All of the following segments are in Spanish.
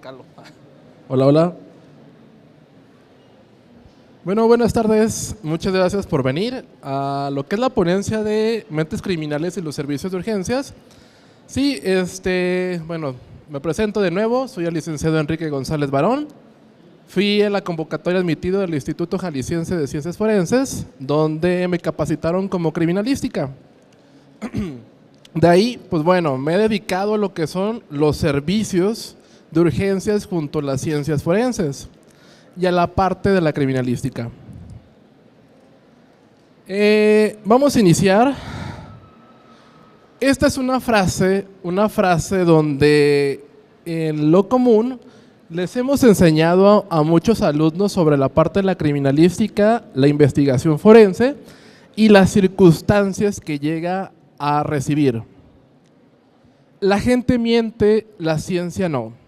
Calo. Hola, hola. Bueno, buenas tardes. Muchas gracias por venir a lo que es la ponencia de mentes criminales y los servicios de urgencias. Sí, bueno, me presento de nuevo. Soy el licenciado Enrique González Barón. Fui en la convocatoria admitido del Instituto Jalisciense de Ciencias Forenses, donde me capacitaron como criminalística. De ahí, pues bueno, me he dedicado a lo que son los servicios de urgencias junto a las ciencias forenses y a la parte de la criminalística. Vamos a iniciar. Esta es una frase donde en lo común les hemos enseñado a muchos alumnos sobre la parte de la criminalística, la investigación forense y las circunstancias que llega a recibir. La gente miente, la ciencia no.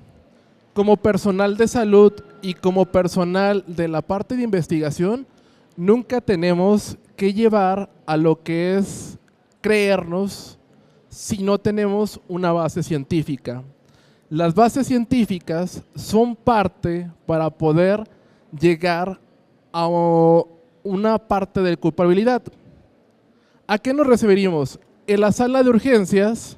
Como personal de salud y como personal de la parte de investigación, nunca tenemos que llevar a lo que es creernos si no tenemos una base científica. Las bases científicas son parte para poder llegar a una parte de culpabilidad. ¿A qué nos referimos? En la sala de urgencias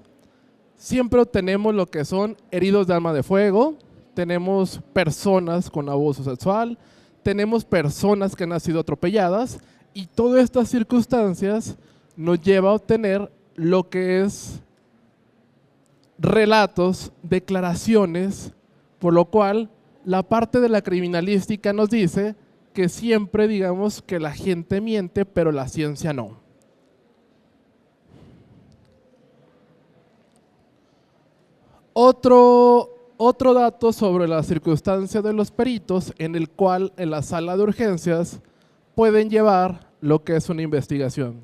siempre tenemos lo que son heridos de arma de fuego, tenemos personas con abuso sexual, tenemos personas que han sido atropelladas y todas estas circunstancias nos lleva a obtener lo que es relatos, declaraciones, por lo cual la parte de la criminalística nos dice que siempre digamos que la gente miente, pero la ciencia no. Otro dato sobre la circunstancia de los peritos, en el cual en la sala de urgencias pueden llevar lo que es una investigación.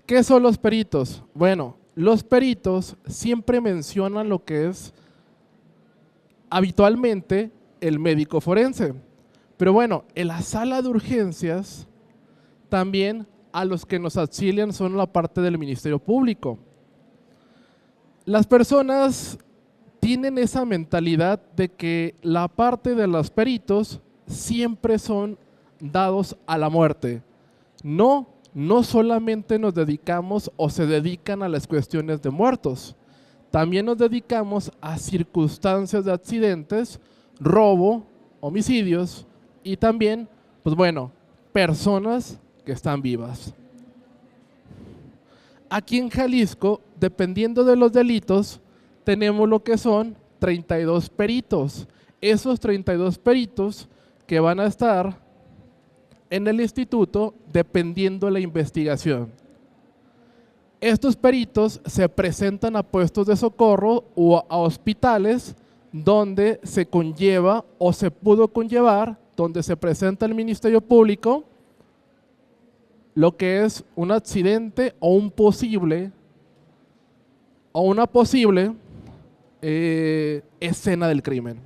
¿Qué son los peritos? Bueno, los peritos siempre mencionan lo que es habitualmente el médico forense. Pero bueno, en la sala de urgencias también a los que nos auxilian son la parte del Ministerio Público. Las personas tienen esa mentalidad de que la parte de los peritos siempre son dados a la muerte. No solamente nos dedicamos o se dedican a las cuestiones de muertos, también nos dedicamos a circunstancias de accidentes, robo, homicidios y también, pues bueno, personas que están vivas. Aquí en Jalisco, dependiendo de los delitos, tenemos lo que son 32 peritos. Esos 32 peritos que van a estar en el instituto dependiendo de la investigación. Estos peritos se presentan a puestos de socorro o a hospitales donde se conlleva o se pudo conllevar, donde se presenta el Ministerio Público lo que es un accidente o un posible o una posible escena del crimen.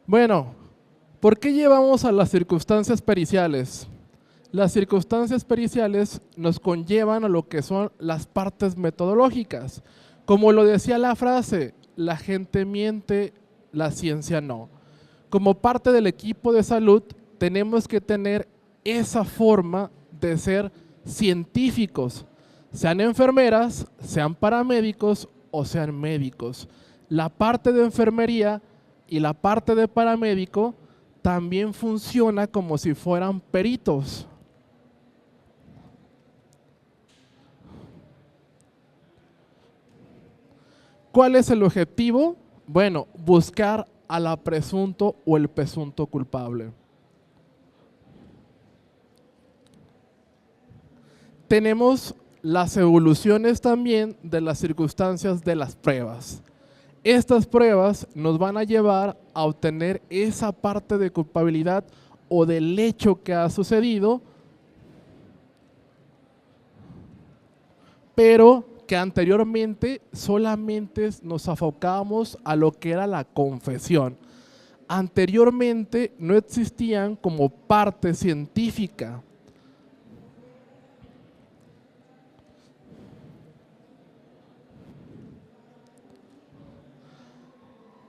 Bueno, ¿por qué llevamos a las circunstancias periciales? Las circunstancias periciales nos conllevan a lo que son las partes metodológicas. Como lo decía la frase, la gente miente, la ciencia no. Como parte del equipo de salud, tenemos que tener esa forma de ser científicos, sean enfermeras, sean paramédicos o sean médicos. La parte de enfermería y la parte de paramédico también funciona como si fueran peritos. ¿Cuál es el objetivo? Bueno, buscar a la presunto o el presunto culpable. Tenemos las evoluciones también de las circunstancias de las pruebas. Estas pruebas nos van a llevar a obtener esa parte de culpabilidad o del hecho que ha sucedido, pero que anteriormente solamente nos enfocábamos a lo que era la confesión. Anteriormente no existían como parte científica.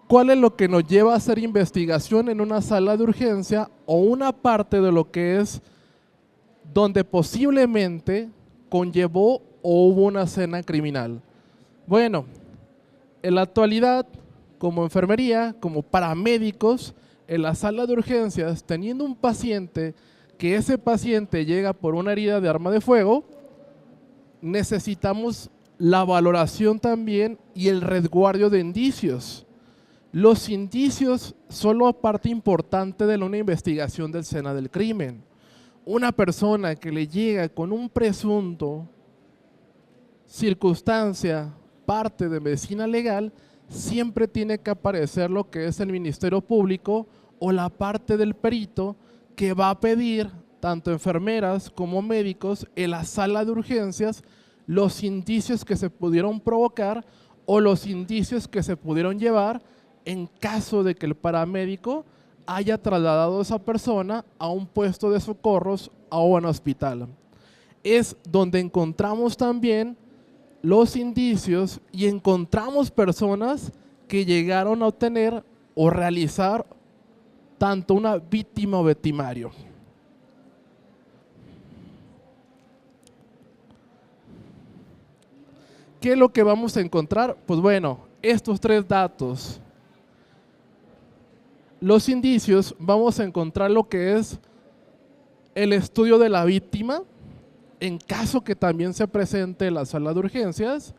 ¿Cuál es lo que nos lleva a hacer investigación en una sala de urgencia o una parte de lo que es donde posiblemente conllevó o hubo una escena criminal? Bueno, en la actualidad, como enfermería, como paramédicos, en la sala de urgencias, teniendo un paciente, que ese paciente llega por una herida de arma de fuego, necesitamos la valoración también y el resguardo de indicios. Los indicios son la parte importante de una investigación de escena del crimen. Una persona que le llega con un presunto, circunstancia, parte de medicina legal, siempre tiene que aparecer lo que es el Ministerio Público o la parte del perito que va a pedir, tanto enfermeras como médicos, en la sala de urgencias, los indicios que se pudieron provocar o los indicios que se pudieron llevar en caso de que el paramédico haya trasladado a esa persona a un puesto de socorros o a un hospital. Es donde encontramos también los indicios y encontramos personas que llegaron a obtener o realizar tanto una víctima o victimario. ¿Qué es lo que vamos a encontrar? Pues bueno, estos tres datos. Los indicios, vamos a encontrar lo que es el estudio de la víctima, en caso que también se presente en la sala de urgencias.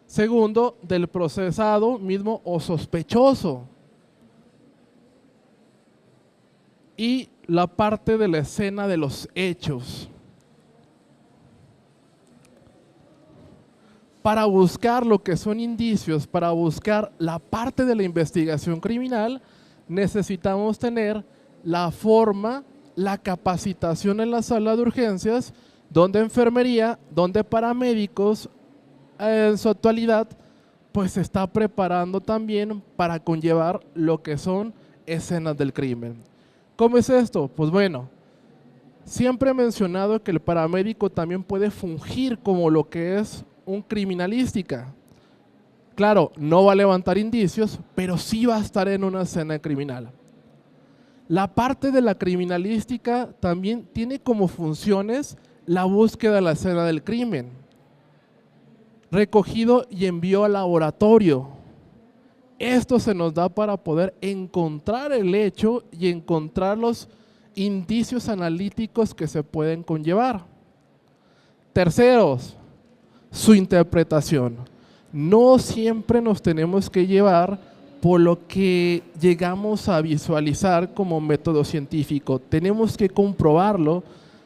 Segundo, del procesado mismo o sospechoso. Y la parte de la escena de los hechos. Para buscar lo que son indicios, para buscar la parte de la investigación criminal, necesitamos tener la forma, la capacitación en la sala de urgencias, donde enfermería, donde paramédicos en su actualidad pues se está preparando también para conllevar lo que son escenas del crimen. ¿Cómo es esto? Pues bueno, siempre he mencionado que el paramédico también puede fungir como lo que es un criminalística. Claro, no va a levantar indicios, pero sí va a estar en una escena criminal. La parte de la criminalística también tiene como funciones la búsqueda de la escena del crimen, recogido y envío al laboratorio. Esto se nos da para poder encontrar el hecho y encontrar los indicios analíticos que se pueden conllevar. Terceros, su interpretación. No siempre nos tenemos que llevar por lo que llegamos a visualizar como método científico. Tenemos que comprobarlo,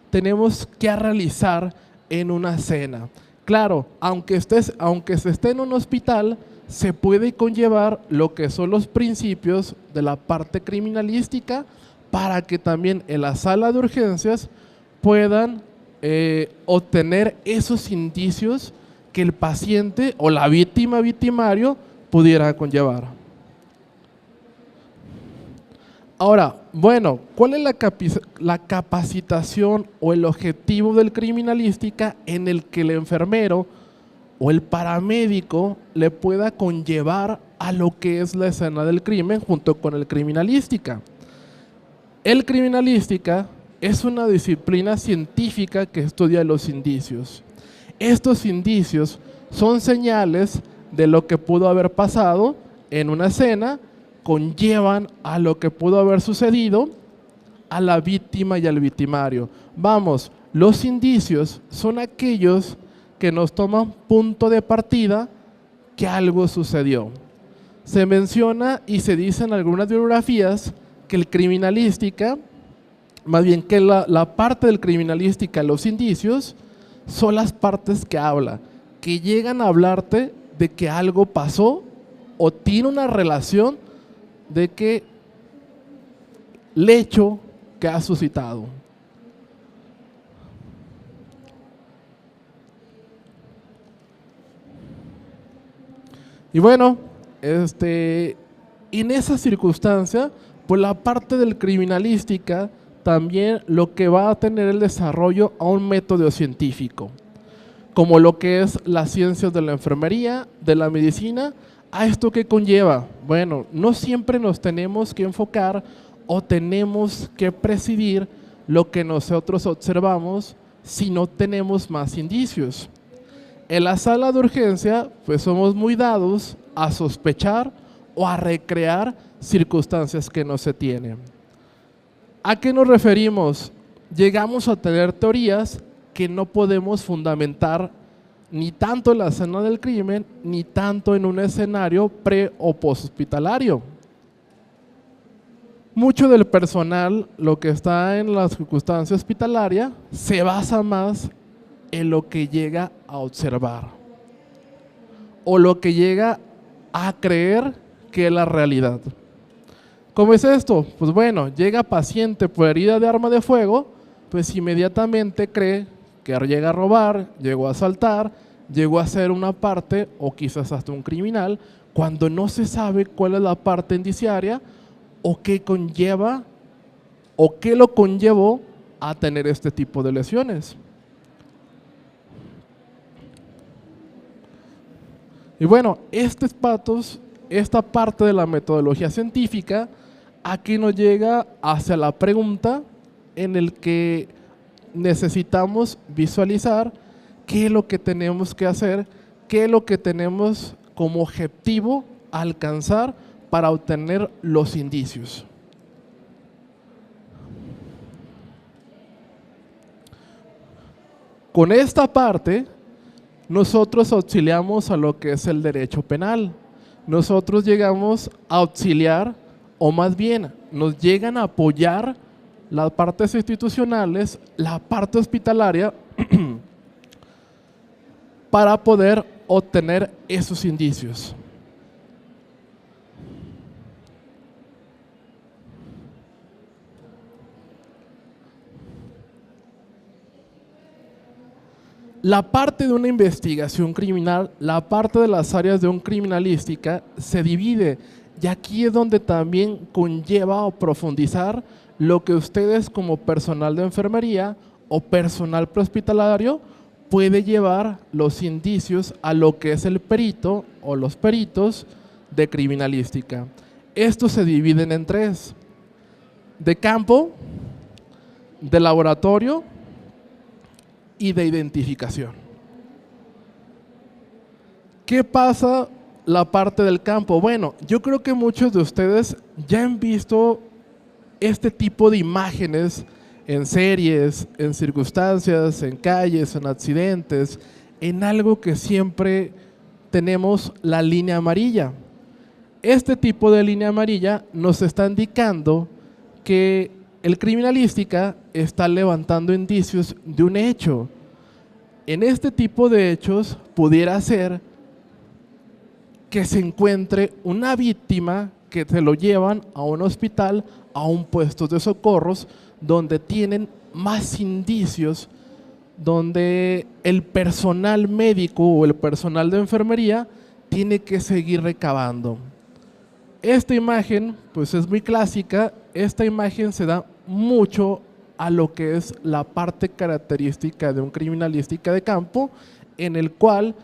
tenemos que realizar en una escena. Claro, aunque se esté en un hospital, se puede conllevar lo que son los principios de la parte criminalística para que también en la sala de urgencias puedan obtener esos indicios que el paciente o la víctima victimario pudiera conllevar. Ahora, bueno, ¿cuál es la capacitación o el objetivo del criminalística en el que el enfermero o el paramédico le pueda conllevar a lo que es la escena del crimen junto con el criminalística? El criminalística es una disciplina científica que estudia los indicios. Estos indicios son señales de lo que pudo haber pasado en una escena, conllevan a lo que pudo haber sucedido a la víctima y al victimario. Vamos, los indicios son aquellos que nos toman punto de partida que algo sucedió. Se menciona y se dice en algunas bibliografías que el criminalística, más bien que la parte del criminalística, los indicios, son las partes que habla, que llegan a hablarte de que algo pasó o tiene una relación de que el hecho que ha suscitado. Y bueno, en esa circunstancia, pues la parte del criminalística también lo que va a tener el desarrollo a un método científico, como lo que es las ciencias de la enfermería, de la medicina, ¿A esto qué conlleva? Bueno, no siempre nos tenemos que enfocar o tenemos que presidir lo que nosotros observamos si no tenemos más indicios. En la sala de urgencia, pues somos muy dados a sospechar o a recrear circunstancias que no se tienen. ¿A qué nos referimos? Llegamos a tener teorías que no podemos fundamentar ni tanto en la escena del crimen, ni tanto en un escenario pre o post-hospitalario. Mucho del personal, lo que está en la circunstancia hospitalaria, se basa más en lo que llega a observar o lo que llega a creer que es la realidad. ¿Cómo es esto? Pues bueno, llega paciente por herida de arma de fuego, pues inmediatamente cree que llega a robar, llegó a asaltar, llegó a ser una parte o quizás hasta un criminal, cuando no se sabe cuál es la parte indiciaria o qué conlleva o qué lo conllevó a tener este tipo de lesiones. Y bueno, esta parte de la metodología científica aquí nos llega hacia la pregunta en el que necesitamos visualizar qué es lo que tenemos que hacer, qué es lo que tenemos como objetivo alcanzar para obtener los indicios. Con esta parte, nosotros auxiliamos a lo que es el derecho penal. Nosotros llegamos a auxiliar, o más bien, nos llegan a apoyar las partes institucionales, la parte hospitalaria, para poder obtener esos indicios. La parte de una investigación criminal, la parte de las áreas de una criminalística se divide, y aquí es donde también conlleva o profundizar lo que ustedes como personal de enfermería o personal prehospitalario puede llevar los indicios a lo que es el perito o los peritos de criminalística. Estos se dividen en tres: de campo, de laboratorio y de identificación. ¿Qué pasa la parte del campo? Bueno, yo creo que muchos de ustedes ya han visto este tipo de imágenes en series, en circunstancias, en calles, en accidentes, en algo que siempre tenemos la línea amarilla. Este tipo de línea amarilla nos está indicando que el criminalística está levantando indicios de un hecho. En este tipo de hechos pudiera ser que se encuentre una víctima que se lo llevan a un hospital, a un puesto de socorros, donde tienen más indicios, donde el personal médico o el personal de enfermería tiene que seguir recabando. Esta imagen pues es muy clásica. Esta imagen se da mucho a lo que es la parte característica de un criminalística de campo, en el cual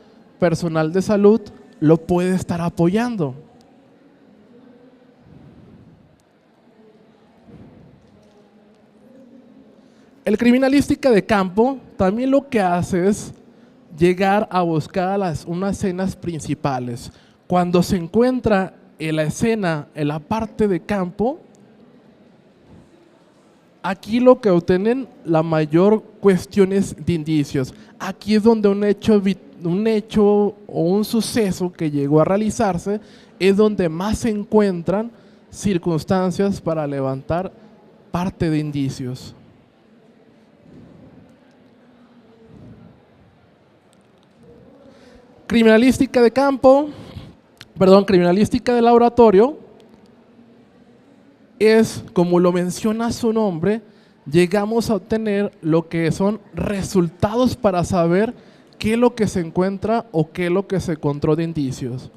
personal de salud lo puede estar apoyando. El criminalística de campo también lo que hace es llegar a buscar unas escenas principales. Cuando se encuentra en la escena, en la parte de campo, aquí lo que obtienen la mayor cuestiones de indicios. Aquí es donde un hecho o un suceso que llegó a realizarse es donde más se encuentran circunstancias para levantar parte de indicios. Criminalística de campo, criminalística de laboratorio, es, como lo menciona su nombre, llegamos a obtener lo que son resultados para saber qué es lo que se encuentra o qué es lo que se encontró de indicios.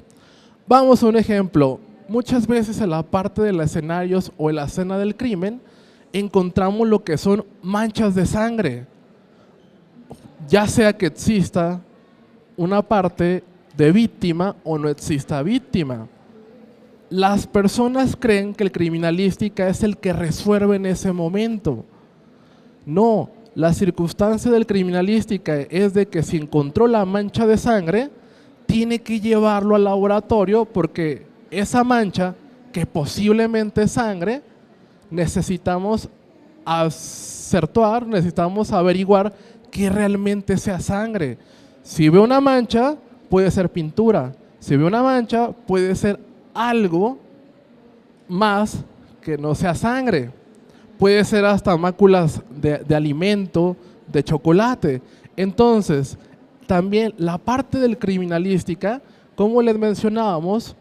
Vamos a un ejemplo. Muchas veces en la parte de los escenarios o en la escena del crimen encontramos lo que son manchas de sangre, ya sea que exista una parte de víctima o no exista víctima. Las personas creen que el criminalística es el que resuelve en ese momento. No, la circunstancia del criminalística es de que si encontró la mancha de sangre, tiene que llevarlo al laboratorio porque esa mancha, que posiblemente es sangre, necesitamos acertar, necesitamos averiguar que realmente sea sangre. Si ve una mancha, puede ser pintura. Si ve una mancha, puede ser algo más que no sea sangre. Puede ser hasta máculas de alimento, de chocolate. Entonces, también la parte del criminalística, como les mencionábamos,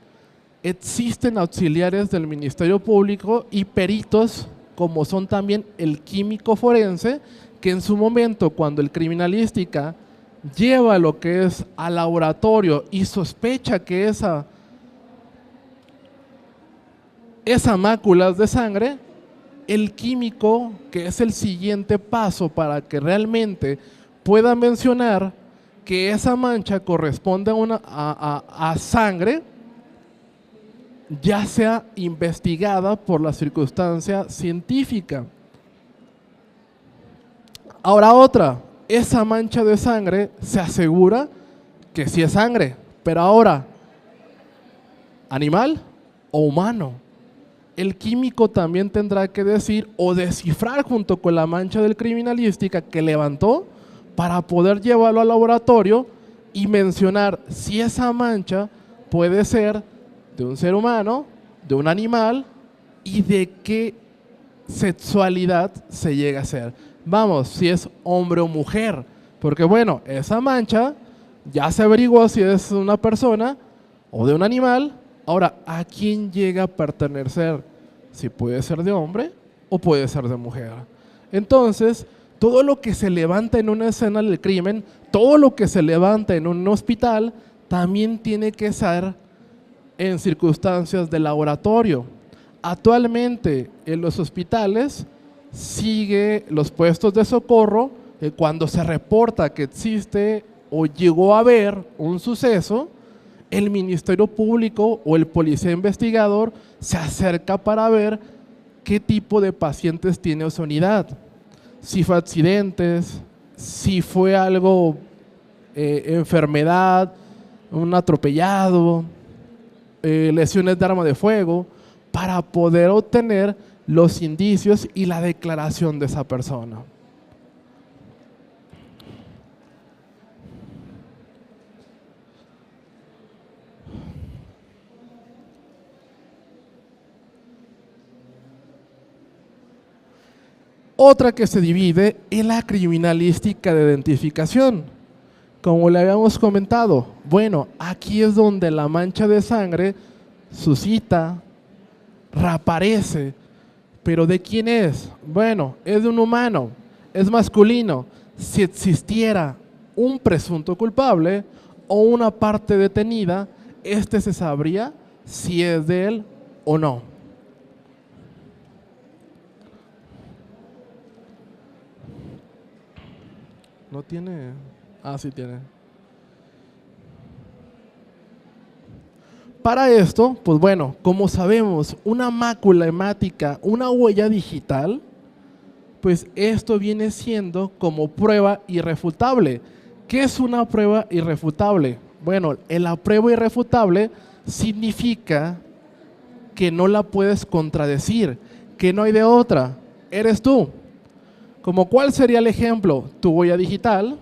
existen auxiliares del Ministerio Público y peritos, como son también el químico forense, que en su momento, cuando el criminalística lleva lo que es al laboratorio y sospecha que esa mácula es de sangre, el químico, que es el siguiente paso para que realmente pueda mencionar que esa mancha corresponde a sangre, ya sea investigada por la circunstancia científica. Ahora otra, esa mancha de sangre se asegura que sí es sangre, pero ahora, ¿animal o humano? El químico también tendrá que decir o descifrar junto con la mancha del criminalística que levantó para poder llevarlo al laboratorio y mencionar si esa mancha puede ser de un ser humano, de un animal y de qué sexualidad se llega a ser. Vamos, si es hombre o mujer, porque bueno, esa mancha ya se averiguó si es una persona o de un animal. Ahora, ¿a quién llega a pertenecer? Si puede ser de hombre o puede ser de mujer. Entonces, todo lo que se levanta en una escena del crimen, todo lo que se levanta en un hospital, también tiene que ser en circunstancias de laboratorio. Actualmente, en los hospitales, sigue los puestos de socorro, cuando se reporta que existe o llegó a haber un suceso, el Ministerio Público o el policía investigador se acerca para ver qué tipo de pacientes tiene esa unidad. Si fue accidentes, si fue algo, enfermedad, un atropellado, lesiones de arma de fuego, para poder obtener los indicios y la declaración de esa persona. Otra que se divide es la criminalística de identificación. Como le habíamos comentado, bueno, aquí es donde la mancha de sangre suscita, reaparece, pero ¿de quién es? Bueno, es de un humano, es masculino. Si existiera un presunto culpable o una parte detenida, se sabría si es de él o no. ¿No tiene? Ah, sí tiene. Para esto, pues bueno, como sabemos, una mácula hemática, una huella digital, pues esto viene siendo como prueba irrefutable. ¿Qué es una prueba irrefutable? Bueno, la prueba irrefutable significa que no la puedes contradecir, que no hay de otra, eres tú. Como ¿cuál sería el ejemplo? Tu huella digital,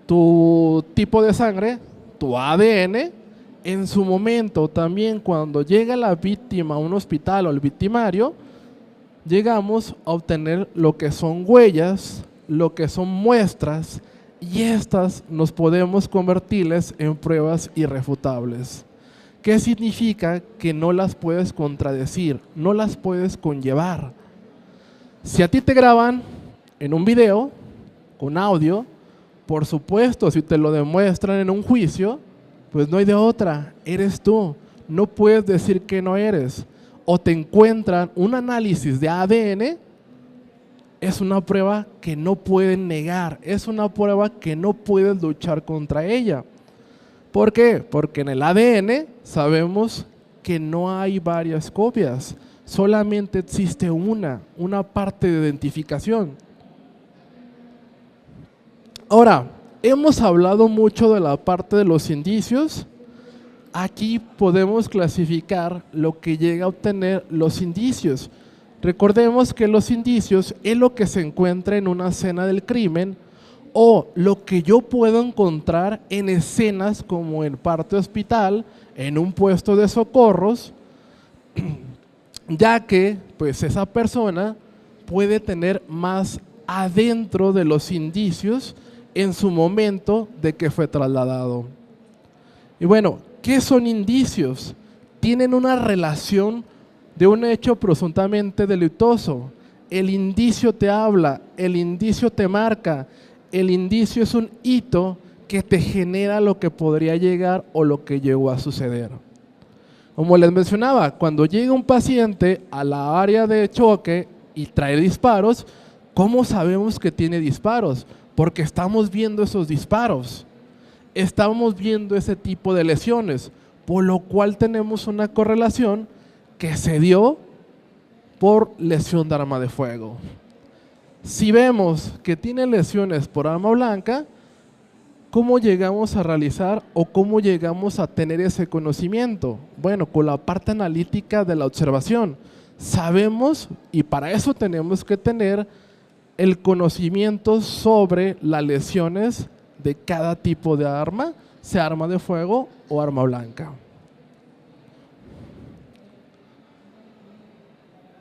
tu tipo de sangre, tu ADN. En su momento también, cuando llega la víctima a un hospital o el victimario, llegamos a obtener lo que son huellas, lo que son muestras, y estas nos podemos convertirles en pruebas irrefutables. ¿Qué significa? Que no las puedes contradecir, no las puedes conllevar. Si a ti te graban en un video, con audio, por supuesto, si te lo demuestran en un juicio, pues no hay de otra, eres tú, no puedes decir que no eres. O te encuentran un análisis de ADN, es una prueba que no pueden negar, es una prueba que no puedes luchar contra ella. ¿Por qué? Porque en el ADN sabemos que no hay varias copias, solamente existe una parte de identificación. Ahora, hemos hablado mucho de la parte de los indicios. Aquí podemos clasificar lo que llega a obtener los indicios. Recordemos que los indicios es lo que se encuentra en una escena del crimen o lo que yo puedo encontrar en escenas como en parte hospital, en un puesto de socorros, ya que pues esa persona puede tener más adentro de los indicios en su momento de que fue trasladado. Y bueno, ¿qué son indicios? Tienen una relación de un hecho presuntamente delitoso. El indicio te habla, el indicio te marca, el indicio es un hito que te genera lo que podría llegar o lo que llegó a suceder. Como les mencionaba, cuando llega un paciente a la área de choque y trae disparos, ¿cómo sabemos que tiene disparos? Porque estamos viendo esos disparos, estamos viendo ese tipo de lesiones, por lo cual tenemos una correlación que se dio por lesión de arma de fuego. Si vemos que tiene lesiones por arma blanca, ¿cómo llegamos a realizar o cómo llegamos a tener ese conocimiento? Bueno, con la parte analítica de la observación. Sabemos, y para eso tenemos que tener el conocimiento sobre las lesiones de cada tipo de arma, sea arma de fuego o arma blanca.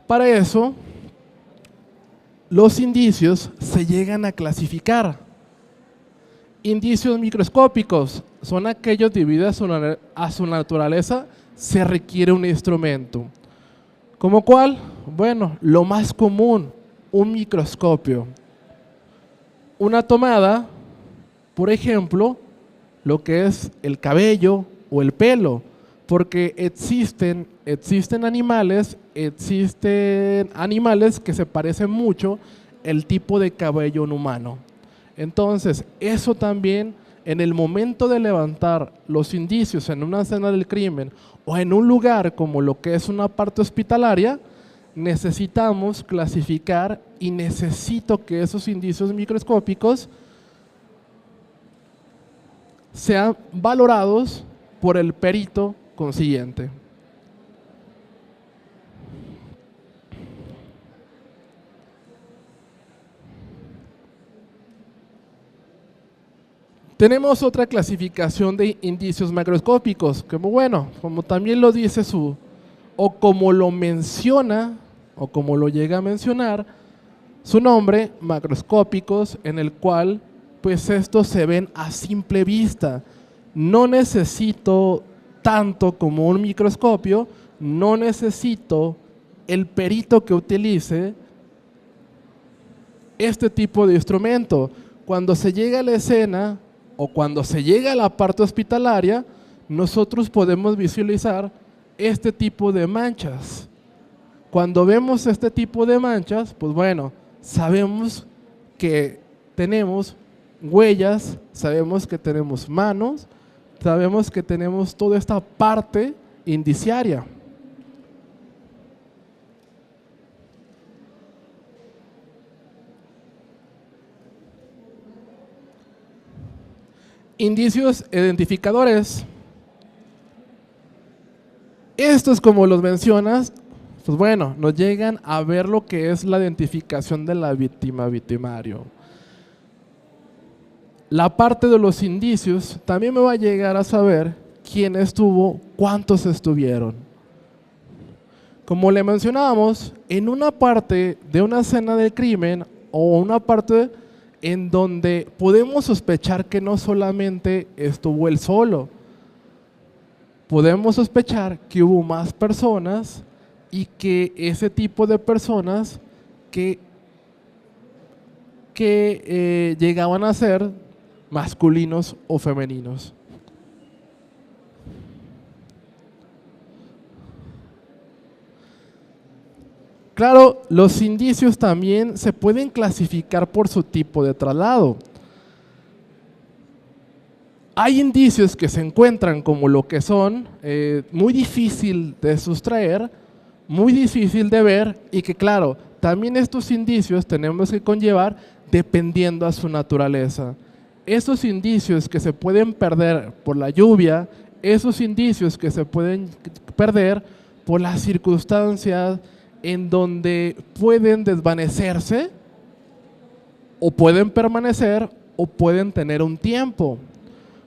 Para eso, los indicios se llegan a clasificar. Indicios microscópicos son aquellos debido a su naturaleza se requiere un instrumento. ¿Como cuál? Bueno, lo más común, un microscopio. Una tomada, por ejemplo, lo que es el cabello o el pelo, porque existen animales que se parecen mucho el tipo de cabello en humano. Entonces, eso también en el momento de levantar los indicios en una escena del crimen o en un lugar como lo que es una parte hospitalaria, necesitamos clasificar y necesito que esos indicios microscópicos sean valorados por el perito consiguiente. Tenemos otra clasificación de indicios macroscópicos, como también lo dice o como lo menciona, o como lo llega a mencionar, su nombre, macroscópicos, en el cual pues estos se ven a simple vista. No necesito tanto como un microscopio, no necesito el perito que utilice este tipo de instrumento. Cuando se llega a la escena o cuando se llega a la parte hospitalaria, nosotros podemos visualizar este tipo de manchas. Cuando vemos este tipo de manchas, pues bueno, sabemos que tenemos huellas, sabemos que tenemos manos, sabemos que tenemos toda esta parte indiciaria. Indicios identificadores. Estos, como los mencionas, pues bueno, nos llegan a ver lo que es la identificación de la víctima, victimario. La parte de los indicios también me va a llegar a saber quién estuvo, cuántos estuvieron. Como le mencionábamos, en una parte de una escena del crimen o una parte en donde podemos sospechar que no solamente estuvo él solo, podemos sospechar que hubo más personas y que ese tipo de personas que llegaban a ser masculinos o femeninos. Claro, los indicios también se pueden clasificar por su tipo de traslado. Hay indicios que se encuentran como lo que son, muy difícil de sustraer, muy difícil de ver y que claro, también estos indicios tenemos que conllevar dependiendo a su naturaleza. Esos indicios que se pueden perder por la lluvia, esos indicios que se pueden perder por las circunstancias en donde pueden desvanecerse o pueden permanecer o pueden tener un tiempo.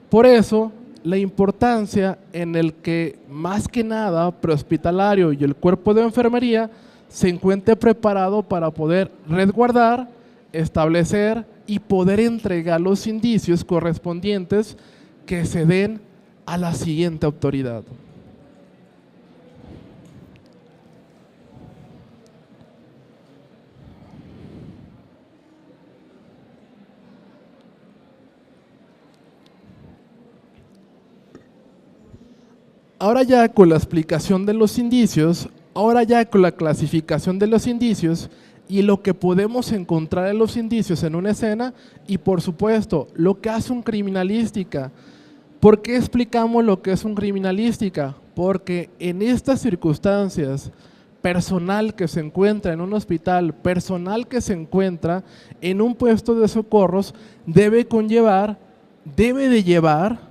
Por eso, la importancia en el que más que nada prehospitalario y el cuerpo de enfermería se encuentre preparado para poder resguardar, establecer y poder entregar los indicios correspondientes que se den a la siguiente autoridad. Ahora ya con la explicación de los indicios, ahora ya con la clasificación de los indicios y lo que podemos encontrar en los indicios en una escena y por supuesto lo que hace un criminalística. ¿Por qué explicamos lo que es un criminalística? Porque en estas circunstancias, personal que se encuentra en un hospital, personal que se encuentra en un puesto de socorros, debe de llevar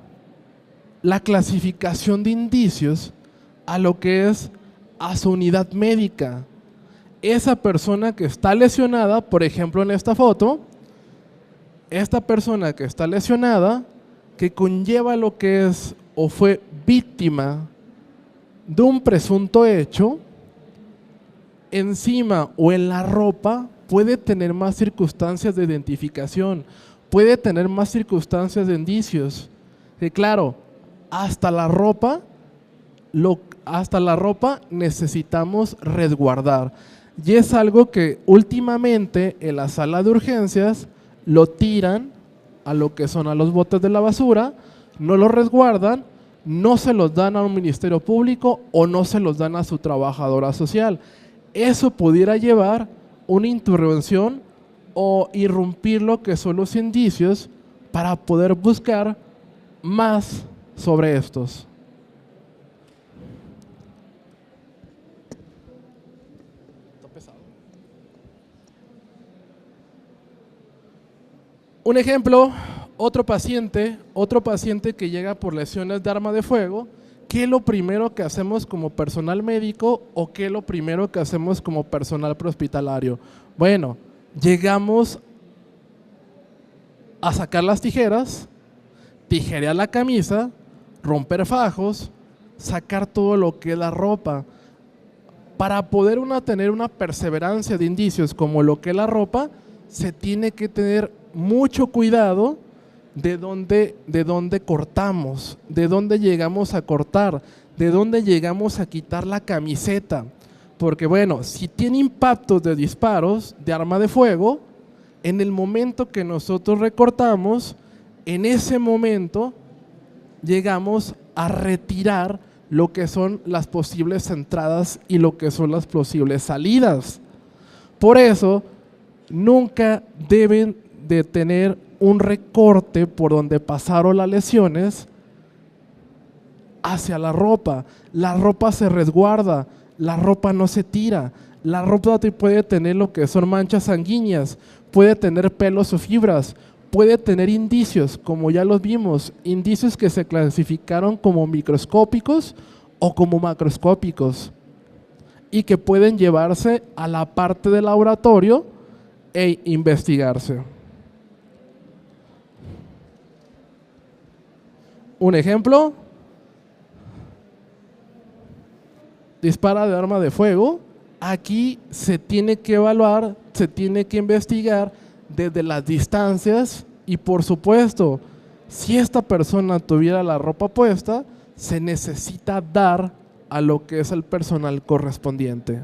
la clasificación de indicios a lo que es a su unidad médica. Esa persona que está lesionada, por ejemplo en esta foto, esta persona que está lesionada, que conlleva lo que es o fue víctima de un presunto hecho, encima o en la ropa puede tener más circunstancias de identificación, puede tener más circunstancias de indicios. Que claro, hasta la ropa necesitamos resguardar. Y es algo que últimamente en la sala de urgencias lo tiran a lo que son a los botes de la basura, no lo resguardan, no se los dan a un ministerio público o no se los dan a su trabajadora social. Eso pudiera llevar una intervención o irrumpir lo que son los indicios para poder buscar más sobre estos. Un ejemplo, otro paciente que llega por lesiones de arma de fuego, ¿qué es lo primero que hacemos como personal médico o qué es lo primero que hacemos como personal prehospitalario? Bueno, llegamos a sacar las tijeras, tijerear la camisa, romper fajos, sacar todo lo que es la ropa. Para poder tener una perseverancia de indicios como lo que es la ropa, se tiene que tener mucho cuidado de dónde cortamos, de dónde llegamos a cortar, de dónde llegamos a quitar la camiseta. Porque bueno, si tiene impactos de disparos de arma de fuego, en el momento que nosotros recortamos, en ese momento llegamos a retirar lo que son las posibles entradas y lo que son las posibles salidas. Por eso, nunca deben de tener un recorte por donde pasaron las lesiones hacia la ropa. La ropa se resguarda, la ropa no se tira, la ropa puede tener lo que son manchas sanguíneas, puede tener pelos o fibras, puede tener indicios, como ya los vimos, indicios que se clasificaron como microscópicos o como macroscópicos y que pueden llevarse a la parte del laboratorio e investigarse. Un ejemplo, dispara de arma de fuego. Aquí se tiene que evaluar, se tiene que investigar desde las distancias y por supuesto, si esta persona tuviera la ropa puesta, se necesita dar a lo que es el personal correspondiente.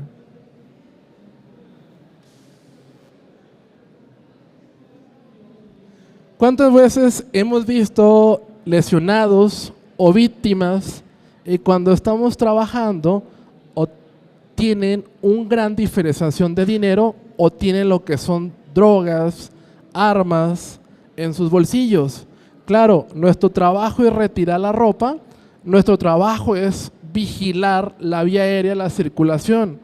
¿Cuántas veces hemos visto lesionados o víctimas y cuando estamos trabajando o tienen una gran diferenciación de dinero o tienen lo que son drogas, armas en sus bolsillos? Claro, nuestro trabajo es retirar la ropa, nuestro trabajo es vigilar la vía aérea, la circulación,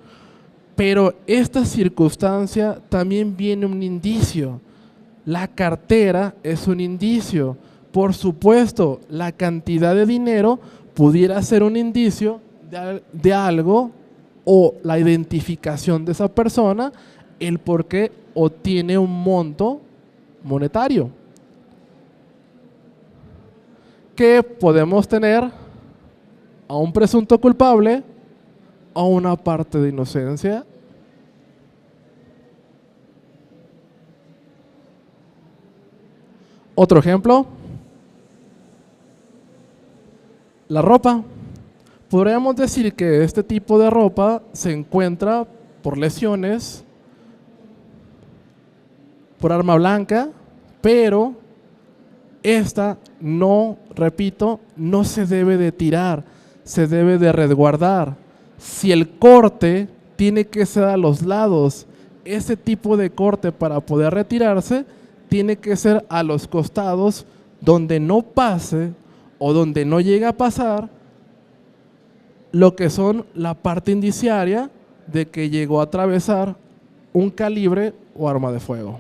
pero esta circunstancia también viene un indicio. La cartera es un indicio. Por supuesto, la cantidad de dinero pudiera ser un indicio de algo o la identificación de esa persona, el por qué obtiene un monto monetario. Que podemos tener a un presunto culpable o una parte de inocencia. Otro ejemplo, la ropa. Podríamos decir que este tipo de ropa se encuentra por lesiones, por arma blanca, pero esta no, repito, no se debe de tirar, se debe de resguardar. Si el corte tiene que ser a los lados, ese tipo de corte para poder retirarse tiene que ser a los costados donde no pase o donde no llegue a pasar lo que son la parte indiciaria de que llegó a atravesar un calibre o arma de fuego.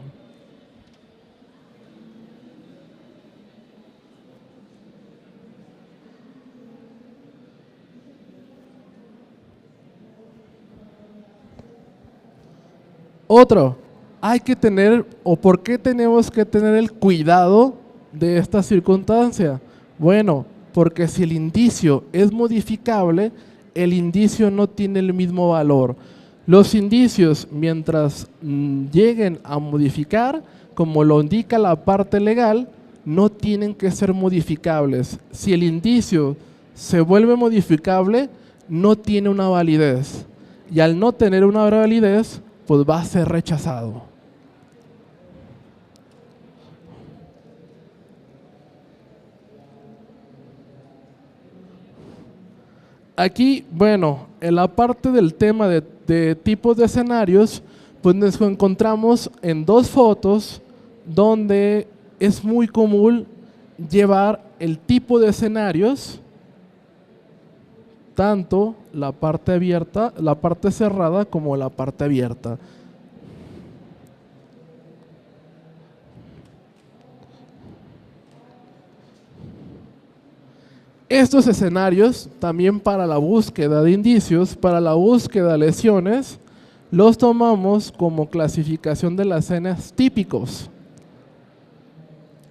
Otro, hay que tener, o por qué tenemos que tener el cuidado de esta circunstancia. Bueno, porque si el indicio es modificable, el indicio no tiene el mismo valor. Los indicios, mientras lleguen a modificar, como lo indica la parte legal, no tienen que ser modificables. Si el indicio se vuelve modificable, no tiene una validez. Y al no tener una validez, pues va a ser rechazado. Aquí, bueno, en la parte del tema de tipos de escenarios, pues nos encontramos en dos fotos donde es muy común llevar el tipo de escenarios, tanto la parte abierta, la parte cerrada como la parte abierta. Estos escenarios, también para la búsqueda de indicios, para la búsqueda de lesiones, los tomamos como clasificación de las escenas típicos.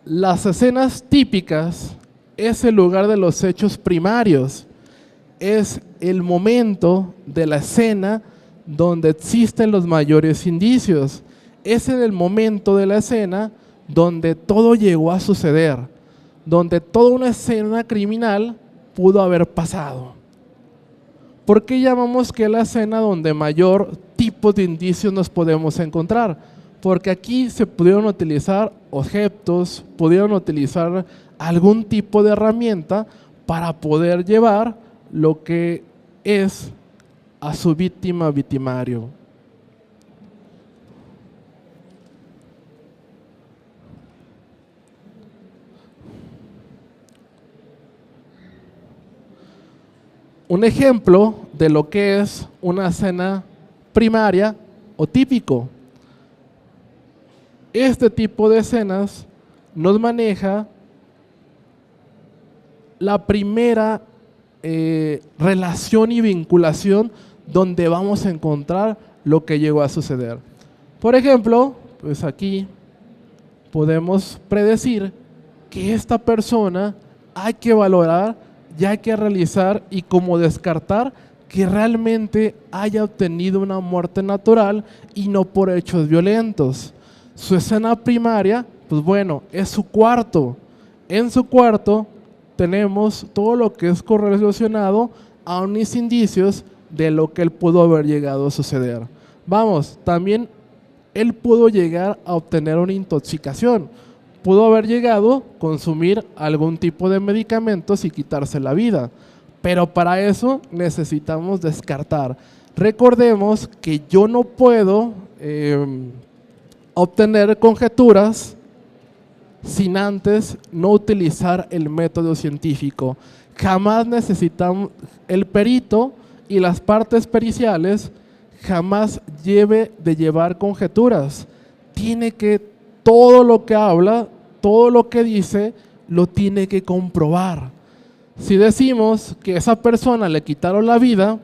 Las escenas típicas es el lugar de los hechos primarios, es el momento de la escena donde existen los mayores indicios, es en el momento de la escena donde todo llegó a suceder, donde toda una escena criminal pudo haber pasado. ¿Por qué llamamos que es la escena donde mayor tipo de indicios nos podemos encontrar? Porque aquí se pudieron utilizar objetos, pudieron utilizar algún tipo de herramienta para poder llevar lo que es a su víctima victimario. Un ejemplo de lo que es una escena primaria o típico. Este tipo de escenas nos maneja la primera relación y vinculación donde vamos a encontrar lo que llegó a suceder. Por ejemplo, pues aquí podemos predecir que esta persona hay que valorar, ya hay que realizar y como descartar que realmente haya obtenido una muerte natural y no por hechos violentos. Su escena primaria, pues bueno, es su cuarto. En su cuarto tenemos todo lo que es correlacionado a unos indicios de lo que él pudo haber llegado a suceder. Vamos, también él pudo llegar a obtener una intoxicación. Pudo haber llegado a consumir algún tipo de medicamentos y quitarse la vida. Pero para eso necesitamos descartar. Recordemos que yo no puedo obtener conjeturas sin antes no utilizar el método científico. Jamás necesitamos el perito y las partes periciales, jamás debe de llevar conjeturas. Tiene que, todo lo que habla, todo lo que dice, lo tiene que comprobar. Si decimos que a esa persona le quitaron la vida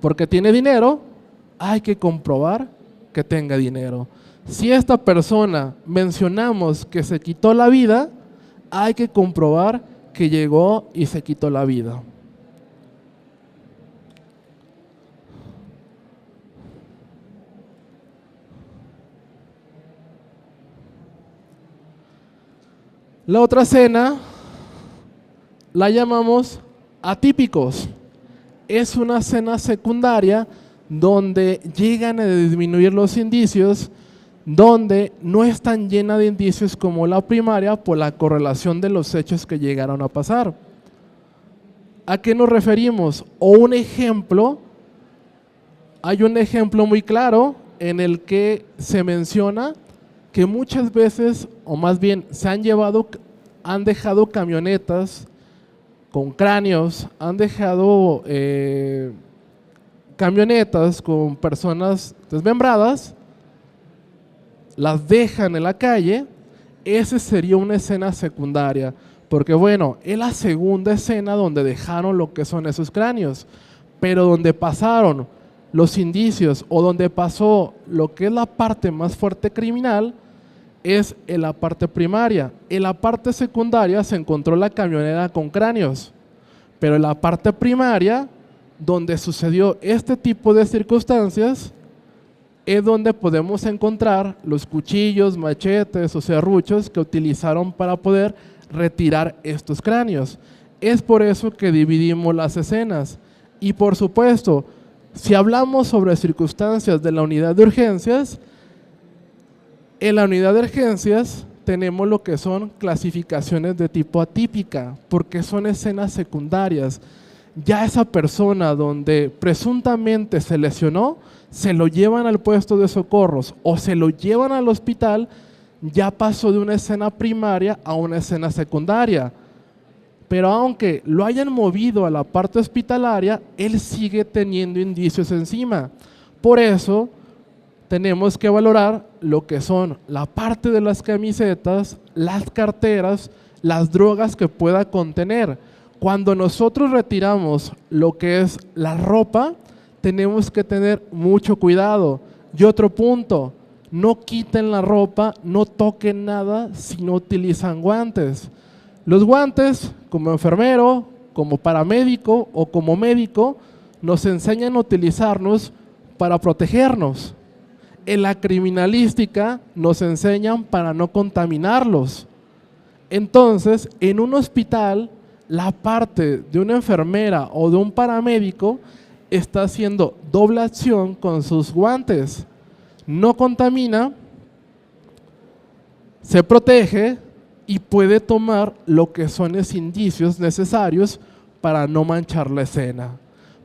porque tiene dinero, hay que comprobar que tenga dinero. Si esta persona mencionamos que se quitó la vida, hay que comprobar que llegó y se quitó la vida. La otra escena la llamamos atípicos. Es una escena secundaria donde llegan a disminuir los indicios, donde no es tan llena de indicios como la primaria por la correlación de los hechos que llegaron a pasar. ¿A qué nos referimos? O un ejemplo, hay un ejemplo muy claro en el que se menciona que muchas veces, o más bien han dejado camionetas con cráneos, han dejado camionetas con personas desmembradas, las dejan en la calle. Esa sería una escena secundaria, porque bueno, es la segunda escena donde dejaron lo que son esos cráneos, pero donde pasaron los indicios o donde pasó lo que es la parte más fuerte criminal es en la parte primaria. En la parte secundaria se encontró la camioneta con cráneos, pero en la parte primaria, donde sucedió este tipo de circunstancias, es donde podemos encontrar los cuchillos, machetes o serruchos que utilizaron para poder retirar estos cráneos. Es por eso que dividimos las escenas. Y por supuesto, si hablamos sobre circunstancias de la unidad de urgencias, en la unidad de urgencias tenemos lo que son clasificaciones de tipo atípica, porque son escenas secundarias. Ya esa persona donde presuntamente se lesionó, se lo llevan al puesto de socorros o se lo llevan al hospital, ya pasó de una escena primaria a una escena secundaria. Pero aunque lo hayan movido a la parte hospitalaria, él sigue teniendo indicios encima. Por eso tenemos que valorar lo que son la parte de las camisetas, las carteras, las drogas que pueda contener. Cuando nosotros retiramos lo que es la ropa, tenemos que tener mucho cuidado. Y otro punto, no quiten la ropa, no toquen nada si no utilizan guantes. Los guantes, como enfermero, como paramédico o como médico, nos enseñan a utilizarnos para protegernos. En la criminalística nos enseñan para no contaminarlos. Entonces, en un hospital, la parte de una enfermera o de un paramédico está haciendo doble acción con sus guantes. No contamina, se protege y puede tomar lo que son los indicios necesarios para no manchar la escena.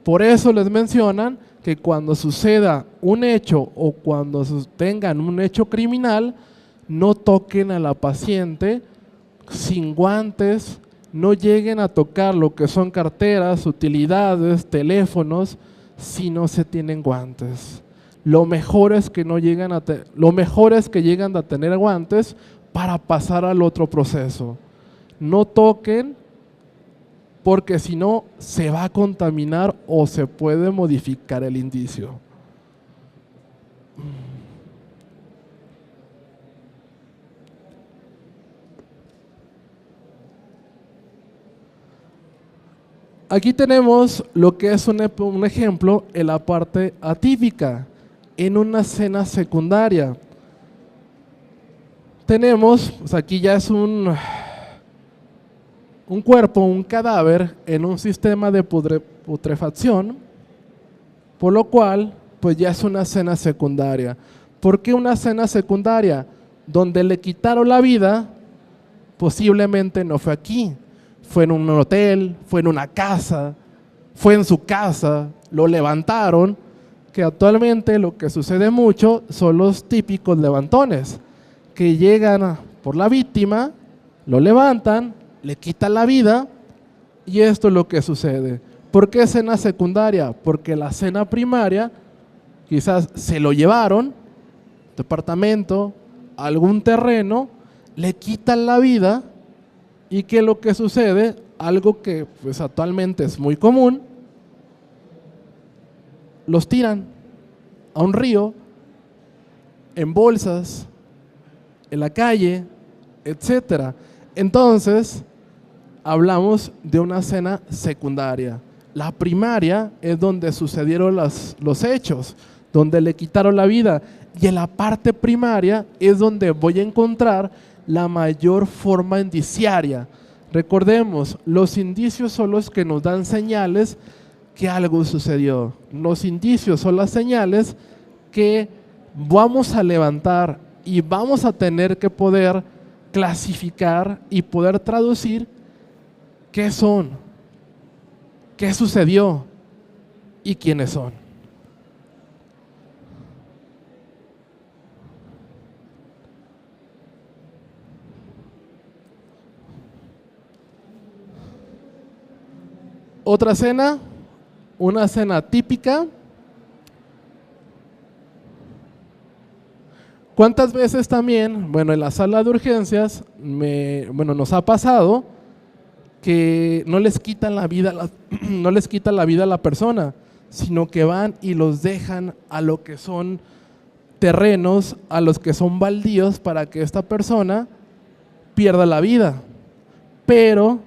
Por eso les mencionan que cuando suceda un hecho o cuando tengan un hecho criminal, no toquen a la paciente sin guantes, no lleguen a tocar lo que son carteras, utilidades, teléfonos, si no se tienen guantes. Lo mejor es que lleguen a tener guantes para pasar al otro proceso. No toquen, porque si no se va a contaminar o se puede modificar el indicio. Aquí tenemos lo que es un ejemplo en la parte atípica, en una escena secundaria. Tenemos, pues aquí ya es un cuerpo, un cadáver en un sistema de putrefacción, por lo cual pues ya es una escena secundaria. ¿Por qué una escena secundaria? Donde le quitaron la vida, posiblemente no fue aquí, fue en un hotel, fue en una casa, fue en su casa, lo levantaron, que actualmente lo que sucede mucho son los típicos levantones, que llegan por la víctima, lo levantan, le quitan la vida y esto es lo que sucede. ¿Por qué escena secundaria? Porque la escena primaria quizás se lo llevaron, departamento, algún terreno, le quitan la vida y ¿qué es lo que sucede? Algo que pues actualmente es muy común, los tiran a un río, en bolsas, en la calle, etcétera. Entonces, hablamos de una escena secundaria. La primaria es donde sucedieron los hechos, donde le quitaron la vida. Y en la parte primaria es donde voy a encontrar la mayor forma indiciaria. Recordemos, los indicios son los que nos dan señales que algo sucedió. Los indicios son las señales que vamos a levantar y vamos a tener que poder clasificar y poder traducir qué son, qué sucedió y quiénes son. Otra escena, una escena típica. ¿Cuántas veces también, en la sala de urgencias, nos ha pasado que no les quitan la vida, no les quitan la vida a la persona, sino que van y los dejan a lo que son terrenos, a los que son baldíos para que esta persona pierda la vida? Pero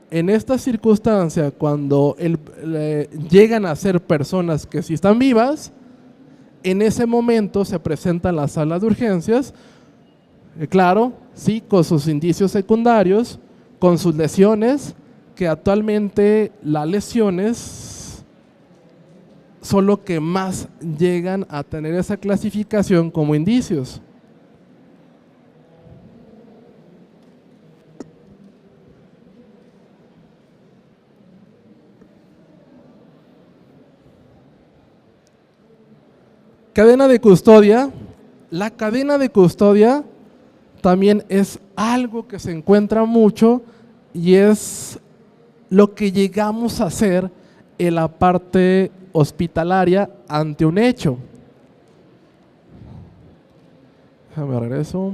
en esta circunstancia, cuando llegan a ser personas que sí están vivas, en ese momento se presenta en la sala de urgencias, claro, sí, con sus indicios secundarios, con sus lesiones, que actualmente las lesiones son lo que más llegan a tener esa clasificación como indicios. Cadena de custodia. La cadena de custodia también es algo que se encuentra mucho y es lo que llegamos a hacer en la parte hospitalaria ante un hecho. Déjame regreso.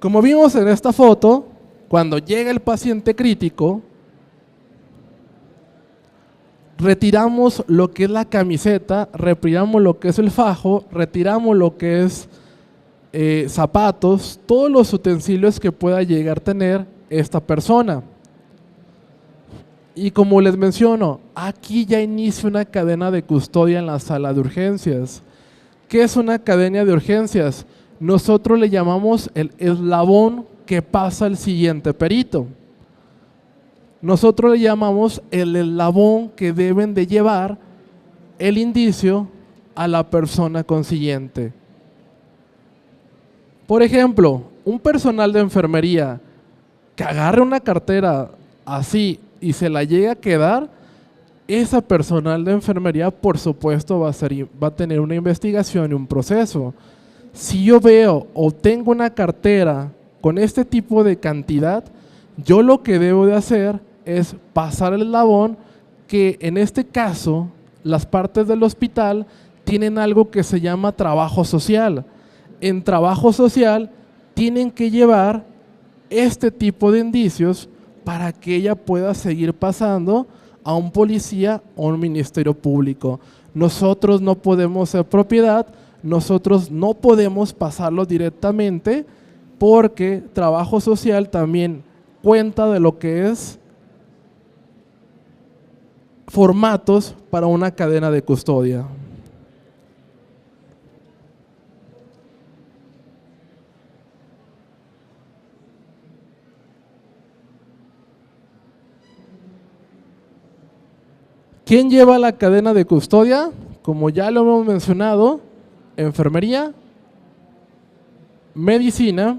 Como vimos en esta foto, cuando llega el paciente crítico, retiramos lo que es la camiseta, retiramos lo que es el fajo, retiramos lo que es zapatos, todos los utensilios que pueda llegar a tener esta persona. Y como les menciono, aquí ya inicia una cadena de custodia en la sala de urgencias. ¿Qué es una cadena de urgencias? Nosotros le llamamos el eslabón que pasa al siguiente perito. Nosotros le llamamos el eslabón que deben de llevar el indicio a la persona consiguiente. Por ejemplo, un personal de enfermería que agarre una cartera así y se la llegue a quedar, esa personal de enfermería por supuesto va a tener una investigación y un proceso. Si yo veo o tengo una cartera con este tipo de cantidad, yo lo que debo de hacer es pasar el eslabón, que en este caso las partes del hospital tienen algo que se llama trabajo social. En trabajo social tienen que llevar este tipo de indicios para que ella pueda seguir pasando a un policía o un ministerio público. Nosotros no podemos ser propiedad, nosotros no podemos pasarlo directamente, porque trabajo social también cuenta de lo que es formatos para una cadena de custodia. ¿Quién lleva la cadena de custodia? Como ya lo hemos mencionado, enfermería, medicina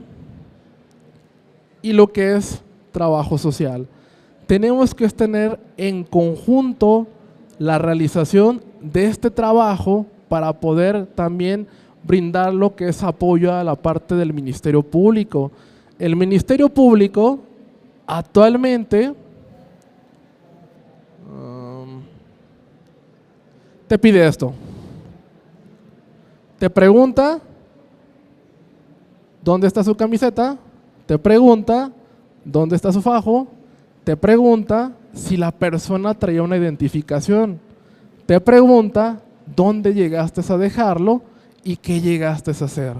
y lo que es trabajo social. Tenemos que tener en conjunto la realización de este trabajo para poder también brindar lo que es apoyo a la parte del Ministerio Público. El Ministerio Público actualmente te pide esto. Te pregunta dónde está su camiseta, te pregunta dónde está su fajo, te pregunta si la persona traía una identificación, te pregunta dónde llegaste a dejarlo y qué llegaste a hacer.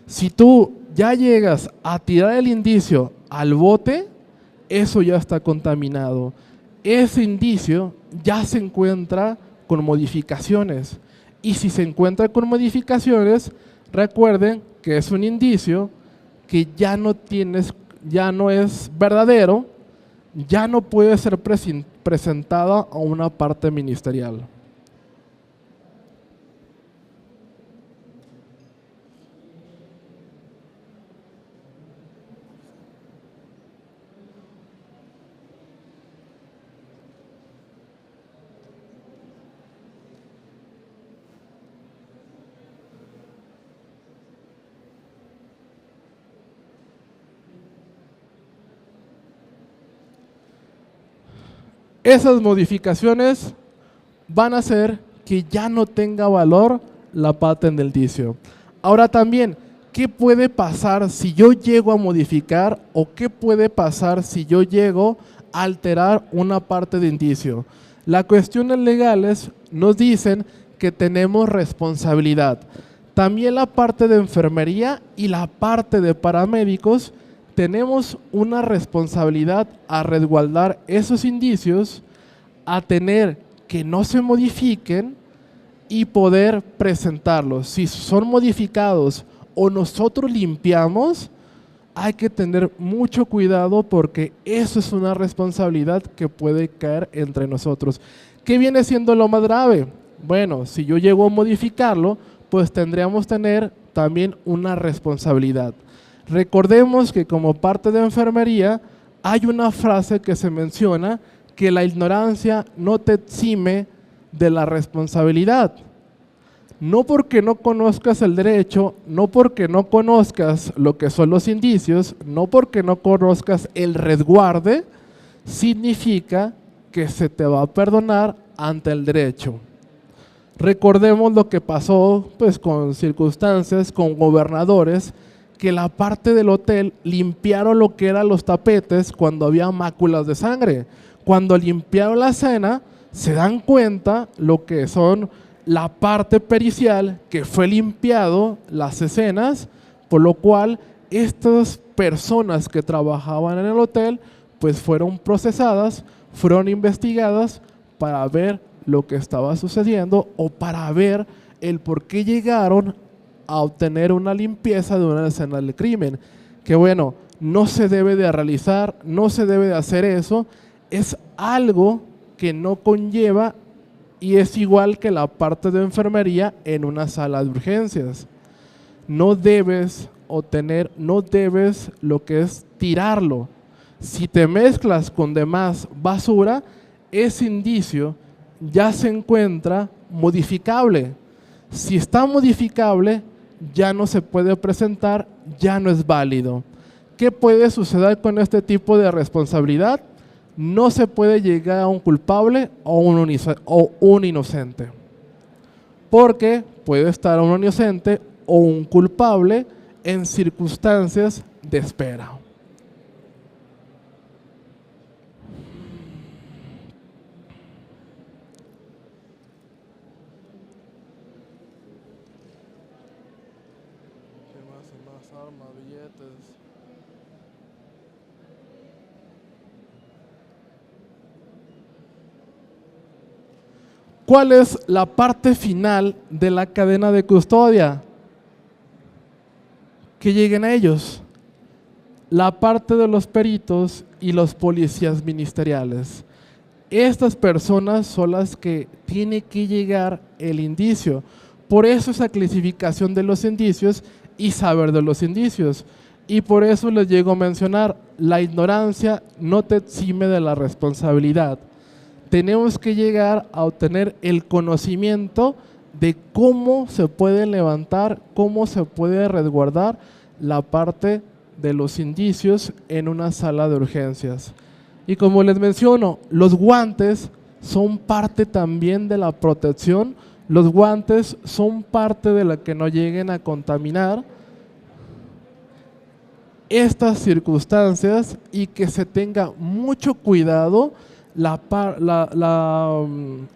Si tú ya llegas a tirar el indicio al bote, eso ya está contaminado. Ese indicio ya se encuentra con modificaciones. Y si se encuentra con modificaciones, recuerden que es un indicio que ya no es verdadero, ya no puede ser presentada a una parte ministerial. Esas modificaciones van a hacer que ya no tenga valor la parte en el indicio. Ahora también, ¿qué puede pasar si yo llego a modificar o qué puede pasar si yo llego a alterar una parte de indicio? Las cuestiones legales nos dicen que tenemos responsabilidad. También la parte de enfermería y la parte de paramédicos tenemos una responsabilidad a resguardar esos indicios, a tener que no se modifiquen y poder presentarlos. Si son modificados o nosotros limpiamos, hay que tener mucho cuidado porque eso es una responsabilidad que puede caer entre nosotros. ¿Qué viene siendo lo más grave? Bueno, si yo llego a modificarlo, pues tendríamos que tener también una responsabilidad. Recordemos que como parte de enfermería hay una frase que se menciona que la ignorancia no te exime de la responsabilidad. No porque no conozcas el derecho, no porque no conozcas lo que son los indicios, no porque no conozcas el resguarde, significa que se te va a perdonar ante el derecho. Recordemos lo que pasó pues, con circunstancias, con gobernadores, que la parte del hotel limpiaron lo que eran los tapetes cuando había máculas de sangre. Cuando limpiaron la escena, se dan cuenta lo que son la parte pericial que fue limpiado, las escenas, por lo cual estas personas que trabajaban en el hotel, pues fueron procesadas, fueron investigadas para ver lo que estaba sucediendo o para ver el por qué llegaron a obtener una limpieza de una escena del crimen. Que bueno, no se debe de realizar, no se debe de hacer eso, es algo que no conlleva y es igual que la parte de enfermería en una sala de urgencias. No debes no debes lo que es tirarlo. Si te mezclas con demás basura, ese indicio ya se encuentra modificable. Si está modificable, ya no se puede presentar, ya no es válido. ¿Qué puede suceder con este tipo de responsabilidad? No se puede llegar a un culpable o un inocente. Porque puede estar un inocente o un culpable en circunstancias de espera. Más armas, billetes. ¿Cuál es la parte final de la cadena de custodia? Que lleguen a ellos. La parte de los peritos y los policías ministeriales. Estas personas son las que tiene que llegar el indicio. Por eso esa clasificación de los indicios y saber de los indicios. Y por eso les llego a mencionar, la ignorancia no te exime de la responsabilidad. Tenemos que llegar a obtener el conocimiento de cómo se puede levantar, cómo se puede resguardar la parte de los indicios en una sala de urgencias. Y como les menciono, los guantes son parte también de la protección. Los guantes son parte de la que no lleguen a contaminar estas circunstancias y que se tenga mucho cuidado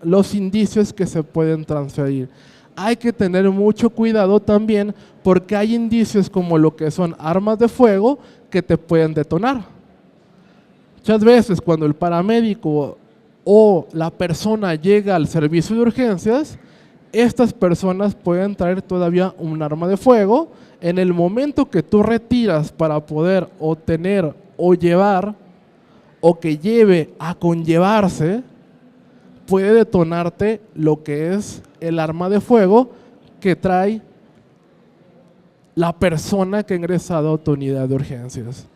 los indicios que se pueden transferir. Hay que tener mucho cuidado también porque hay indicios como lo que son armas de fuego que te pueden detonar. Muchas veces cuando el paramédico o la persona llega al servicio de urgencias, estas personas pueden traer todavía un arma de fuego. En el momento que tú retiras para poder obtener o llevar o que lleve a conllevarse, puede detonarte lo que es el arma de fuego que trae la persona que ha ingresado a tu unidad de urgencias.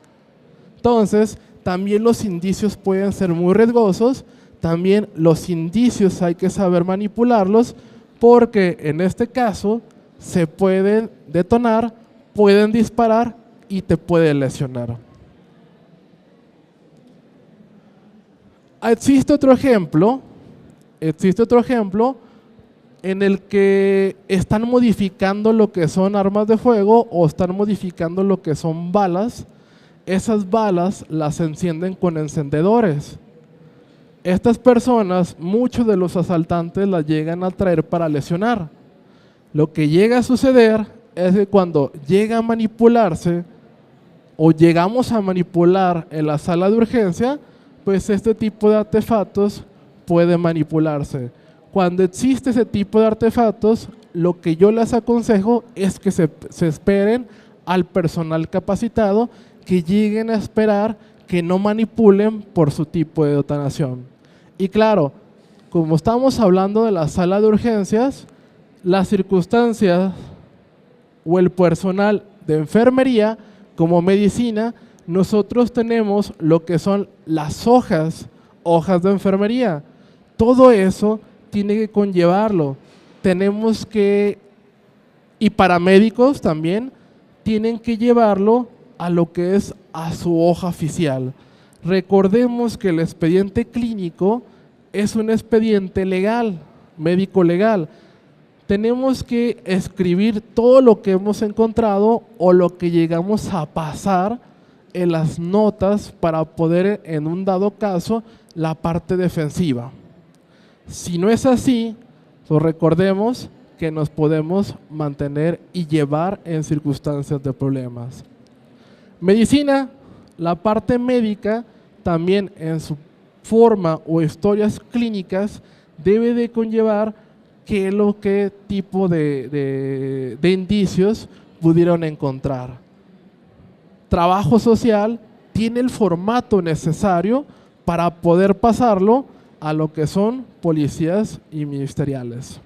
Entonces, también los indicios pueden ser muy riesgosos, también los indicios hay que saber manipularlos porque en este caso se pueden detonar, pueden disparar y te pueden lesionar. Existe otro ejemplo en el que están modificando lo que son armas de fuego o están modificando lo que son balas. Esas balas las encienden con encendedores. Estas personas, muchos de los asaltantes las llegan a traer para lesionar. Lo que llega a suceder es que cuando llega a manipularse o llegamos a manipular en la sala de urgencia, pues este tipo de artefactos puede manipularse. Cuando existe ese tipo de artefactos, lo que yo les aconsejo es que se esperen al personal capacitado, que lleguen a esperar, que no manipulen por su tipo de detonación. Y claro, como estamos hablando de la sala de urgencias, las circunstancias o el personal de enfermería como medicina, nosotros tenemos lo que son las hojas de enfermería. Todo eso tiene que conllevarlo. Tenemos que, y paramédicos también, tienen que llevarlo a lo que es a su hoja oficial. Recordemos que el expediente clínico es un expediente legal, médico legal. Tenemos que escribir todo lo que hemos encontrado o lo que llegamos a pasar en las notas para poder, en un dado caso, la parte defensiva. Si no es así, pues recordemos que nos podemos mantener y llevar en circunstancias de problemas. Medicina, la parte médica, también en su forma o historias clínicas, debe de conllevar qué tipo de indicios pudieron encontrar. Trabajo social tiene el formato necesario para poder pasarlo a lo que son policías y ministeriales.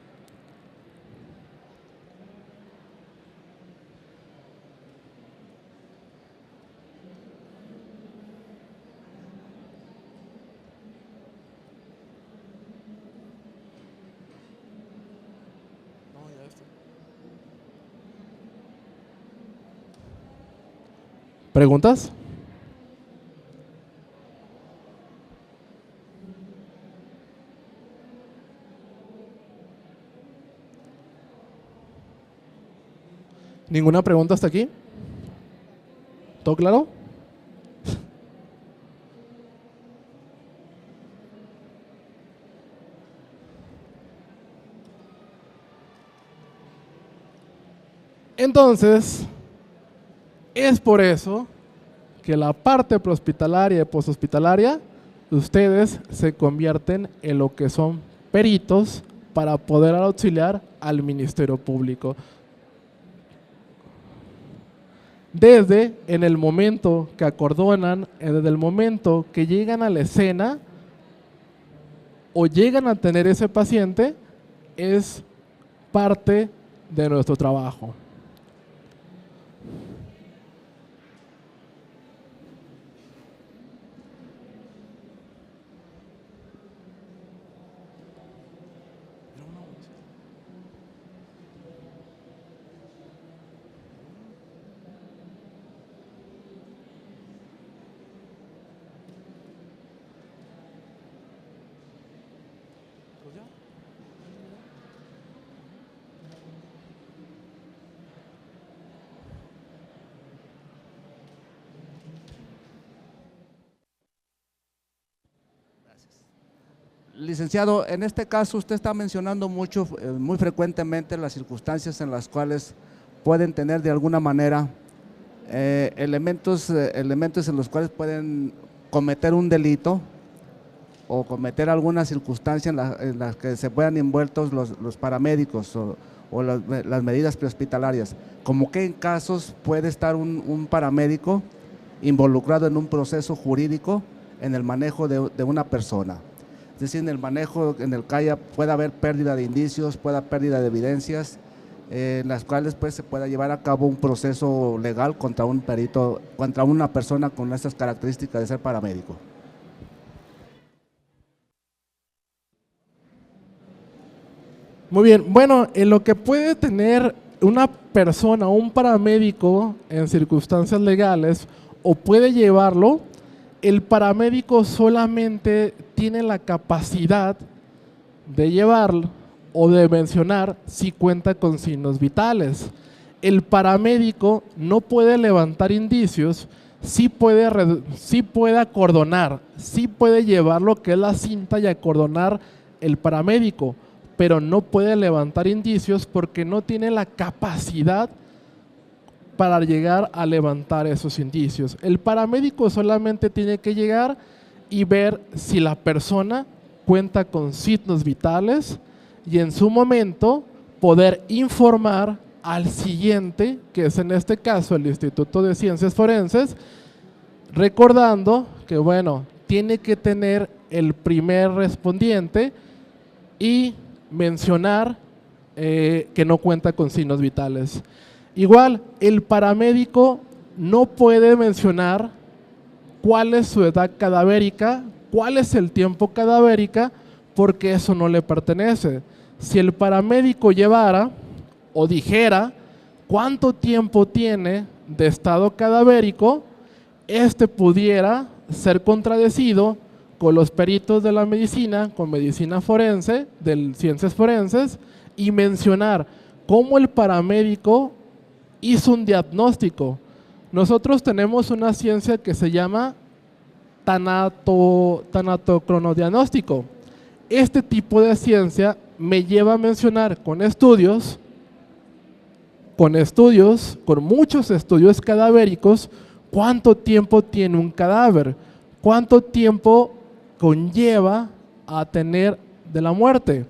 ¿Preguntas? ¿Ninguna pregunta hasta aquí? ¿Todo claro? Entonces, es por eso que la parte prehospitalaria y poshospitalaria, ustedes se convierten en lo que son peritos para poder auxiliar al Ministerio Público. Desde en el momento que acordonan, desde el momento que llegan a la escena o llegan a tener ese paciente, es parte de nuestro trabajo. Licenciado, en este caso usted está mencionando mucho, muy frecuentemente las circunstancias en las cuales pueden tener de alguna manera elementos en los cuales pueden cometer un delito o cometer alguna circunstancia en la que se puedan envueltos los paramédicos o las medidas prehospitalarias. ¿Cómo qué casos puede estar un paramédico involucrado en un proceso jurídico en el manejo de una persona? Es decir, en el manejo, en el que puede haber pérdida de indicios, puede haber pérdida de evidencias, en las cuales pues se pueda llevar a cabo un proceso legal contra un perito, contra una persona con estas características de ser paramédico. Muy bien, bueno, en lo que puede tener una persona, un paramédico en circunstancias legales o puede llevarlo, el paramédico solamente tiene la capacidad de llevarlo o de mencionar si cuenta con signos vitales. El paramédico no puede levantar indicios, sí puede acordonar, sí puede llevar lo que es la cinta y acordonar el paramédico, pero no puede levantar indicios porque no tiene la capacidad para llegar a levantar esos indicios. El paramédico solamente tiene que llegar y ver si la persona cuenta con signos vitales y en su momento poder informar al siguiente, que es en este caso el Instituto de Ciencias Forenses, recordando que bueno, tiene que tener el primer respondiente y mencionar que no cuenta con signos vitales. Igual, el paramédico no puede mencionar cuál es su edad cadavérica, cuál es el tiempo cadavérica, porque eso no le pertenece. Si el paramédico llevara o dijera cuánto tiempo tiene de estado cadavérico, este pudiera ser contradecido con los peritos de la medicina, con medicina forense, de ciencias forenses, y mencionar cómo el paramédico hizo un diagnóstico. Nosotros tenemos una ciencia que se llama tanatocronodiagnóstico. Este tipo de ciencia me lleva a mencionar con muchos estudios cadavéricos, cuánto tiempo tiene un cadáver, cuánto tiempo conlleva a tener de la muerte.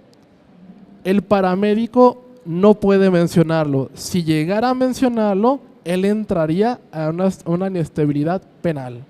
El paramédico no puede mencionarlo. Si llegara a mencionarlo, él entraría a una inestabilidad penal.